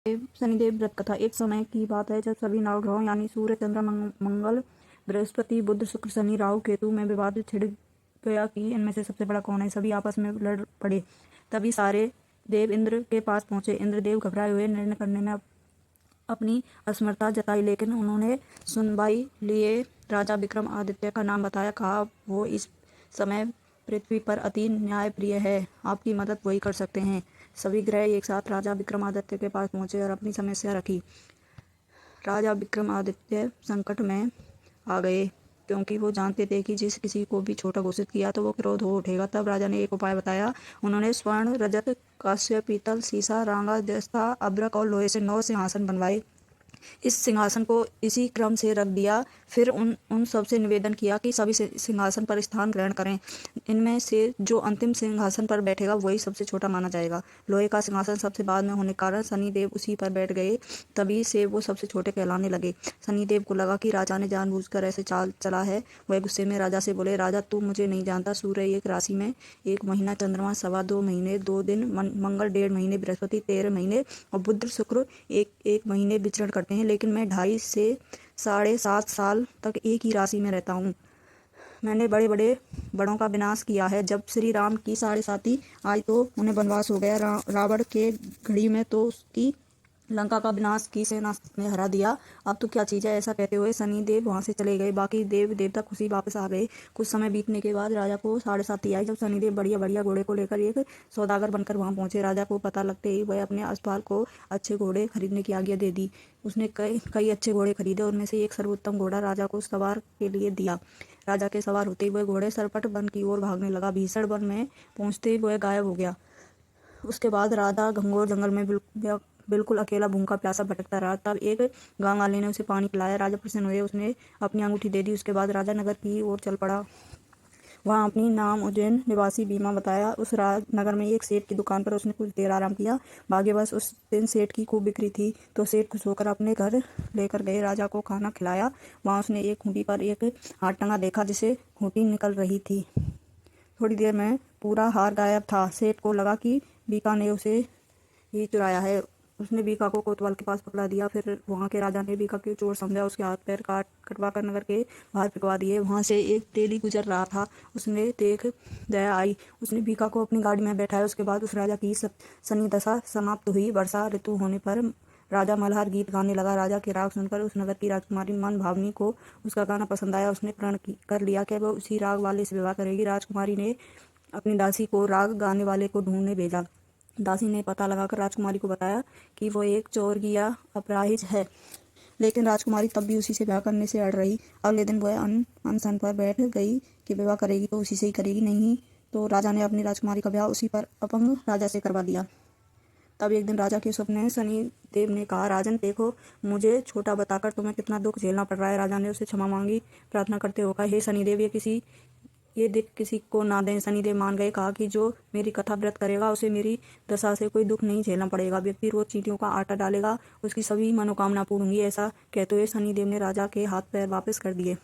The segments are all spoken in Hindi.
शनिदेव व्रत कथा। एक समय की बात है जब सभी नवग्रहों यानी सूर्य, चंद्र, मंगल, बृहस्पति, बुध, शुक्र, शनि, राहु, केतु में विवाद छिड़ गया कि इनमें से सबसे बड़ा कौन है। सभी आपस में लड़ पड़े। तभी सारे देव इंद्र के पास पहुंचे। इंद्रदेव घबराए हुए निर्णय करने में अपनी असमर्थता जताई, लेकिन उन्होंने सुनवाई लिए राजा विक्रमादित्य का नाम बताया। कहा वो इस समय पृथ्वी पर अति न्यायप्रिय है, आपकी मदद वही कर सकते हैं। सभी ग्रह एक साथ राजा विक्रमादित्य के पास पहुंचे और अपनी समस्या रखी। राजा विक्रमादित्य संकट में आ गए, क्योंकि वो जानते थे कि जिस किसी को भी छोटा घोषित किया तो वो क्रोध हो उठेगा। तब राजा ने एक उपाय बताया। उन्होंने स्वर्ण, रजत, कांस्य, पीतल, सीसा, रांगा, जस्ता, अभ्रक और लोहे से 9 सिंहासन बनवाए। इस सिंहासन को इसी क्रम से रख दिया। फिर उन सबसे निवेदन किया कि सभी सिंहासन पर स्थान ग्रहण करें। इनमें से जो अंतिम सिंहासन पर बैठेगा वही सबसे छोटा माना जाएगा। लोहे का सिंहासन सबसे बाद में होने के कारण शनिदेव उसी पर बैठ गए। तभी से वो सबसे छोटे कहलाने लगे। शनिदेव को लगा कि राजा ने जानबूझकर ऐसे चाल चला है। वह गुस्से में राजा से बोले, राजा तू मुझे नहीं जानता। सूर्य एक राशि में 1 महीना, चंद्रमा 2.25 महीने 2 दिन, मंगल 1.5 महीने, बृहस्पति 13 महीने और बुध शुक्र 1 महीने विचरण करते हैं, लेकिन मैं 2.5 से 7.5 साल तक एक ही राशि में रहता हूँ। मैंने बड़ों का विनाश किया है। जब श्री राम की 7.5 आई तो उन्हें वनवास हो गया। रावण के घड़ी में तो उसकी लंका का विनाश की सेना ने हरा दिया। अब तो क्या चीज़ है। ऐसा कहते हुए शनिदेव वहां से चले गए। बाकी देव देवता खुशी वापस आ गए। कुछ समय बीतने के बाद राजा को 7.5 आई, जब शनिदेव बढ़िया घोड़े को लेकर एक सौदागर बनकर वहां पहुंचे। राजा को पता लगते ही वह अपने अस्पताल को अच्छे घोड़े खरीदने की आज्ञा दे दी। उसने कई अच्छे घोड़े खरीदे। उनमें से एक सर्वोत्तम घोड़ा राजा को सवार के लिए दिया। राजा के सवार होते ही वह घोड़े सरपट वन की ओर भागने लगा। भीषण वन में पहुंचते ही वह गायब हो गया। उसके बाद राजा घंघोर जंगल में बिल्कुल अकेला भूखा प्यासा भटकता रहा। तब एक गांव वाले ने उसे पानी पिलाया। राजा प्रसन्न हुए। उसने अपनी अंगूठी दे दी। उसके बाद राजा नगर की ओर चल पड़ा। वहाँ अपनी नाम उज्जैन निवासी बीमा बताया। उस नगर में एक सेठ की दुकान पर उसने कुछ देर आराम किया। भाग्यवश उस दिन सेठ की खूब बिक्री थी, तो सेठ खुश होकर अपने घर लेकर गए। राजा को खाना खिलाया। वहाँ उसने एक खूंटी पर एक हार टंगा देखा, जिसे खूंटी निकल रही थी। थोड़ी देर में पूरा हार गायब था। सेठ को लगा कि बीका ने उसे ही चुराया है। उसने बीका को कोतवाल के पास पकड़ा दिया। फिर वहाँ के राजा ने बीका को चोर समझा। उसके हाथ पैर कटवा कर नगर के बाहर फेंकवा दिए। वहाँ से एक तेली गुजर रहा था। उसने देख दया आई। उसने बीका को अपनी गाड़ी में बैठाया। उसके बाद उस राजा की शनि दशा समाप्त हुई। वर्षा ऋतु होने पर राजा मल्हार गीत गाने लगा। राजा के राग सुनकर उस नगर की राजकुमारी मन भावनी को उसका गाना पसंद आया। उसने प्रण कर लिया कि वह उसी राग वाले से विवाह करेगी। राजकुमारी ने अपनी दासी को राग गाने वाले को ढूंढने भेजा। दासी ने पता लगाकर राजकुमारी को बताया कि वो एक चोर की या अपराहिज है, लेकिन राजकुमारी तब भी उसी से ब्याह करने से अड़ रही। अगले दिन वह अनशन पर बैठ गई कि विवाह करेगी तो उसी से ही करेगी, नहीं तो राजा ने अपनी राजकुमारी का ब्याह उसी पर अपंग राजा से करवा दिया। तब एक दिन राजा के स्वप्न में शनि देव ने कहा, राजन देखो, मुझे छोटा बताकर तुम्हें कितना दुख झेलना पड़ रहा है। राजा ने उसे क्षमा मांगी। प्रार्थना करते हुए कहा, हे शनिदेव, ये दिख किसी को ना दें। शनिदेव मान गए। कहा कि जो मेरी कथा व्रत करेगा उसे मेरी दशा से कोई दुख नहीं झेलना पड़ेगा। व्यक्ति रोज चींटियों का आटा डालेगा, उसकी सभी मनोकामना पूर्ण होंगी। ऐसा कहते हुए शनिदेव ने राजा के हाथ पैर वापस कर दिए।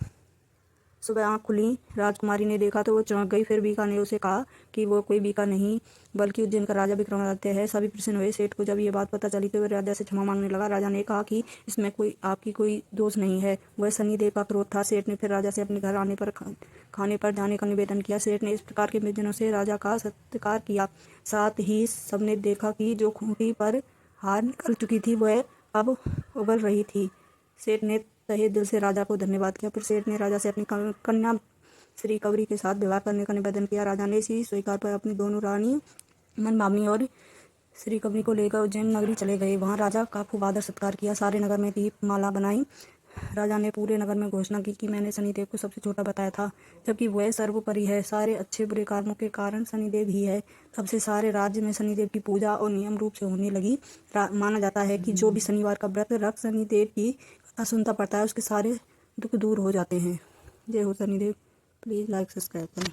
सुबह आँख खुली, राजकुमारी ने देखा तो वो चौंक गई। फिर बीका ने उसे कहा कि वो कोई बीका नहीं बल्कि उज्जैन का राजा विक्रमादित्य है। सभी प्रसन्न हुए। सेठ को जब ये बात पता चली तो वह राजा से क्षमा मांगने लगा। राजा ने कहा कि इसमें आपकी कोई दोष नहीं है, वह शनिदेव का क्रोध था। सेठ ने फिर राजा से अपने घर आने पर खाने पर जाने का निवेदन किया। सेठ ने इस प्रकार के व्यंजनों से राजा का सत्कार किया। साथ ही सबने देखा कि जो खूंटी पर हार निकल चुकी थी वह अब उबल रही थी। सेठ ने तहे दिल से राजा को धन्यवाद किया। फिर सेठ ने राजा से अपनी कन्या श्री कवरी के साथ विवाह करने का निवेदन किया। राजा ने इसी स्वीकार पर अपनी दोनों रानी मनभावनी और श्री कवरी को लेकर उज्जैन नगरी चले गए। वहाँ राजा का खूब आदर सत्कार किया। सारे नगर में दीप माला बनाई। राजा ने पूरे नगर में घोषणा की कि मैंने शनिदेव को सबसे छोटा बताया था, जबकि वह सर्वोपरि है। सारे अच्छे बुरे कर्मों के कारण शनिदेव ही है। तब से सारे राज्य में शनिदेव की पूजा और नियम रूप से होने लगी। माना जाता है कि जो भी शनिवार का व्रत रख शनिदेव की कथा सुनता पड़ता है उसके सारे दुख दूर हो जाते हैं। जय हो शनिदेव। प्लीज़ लाइक सब्सक्राइब करें।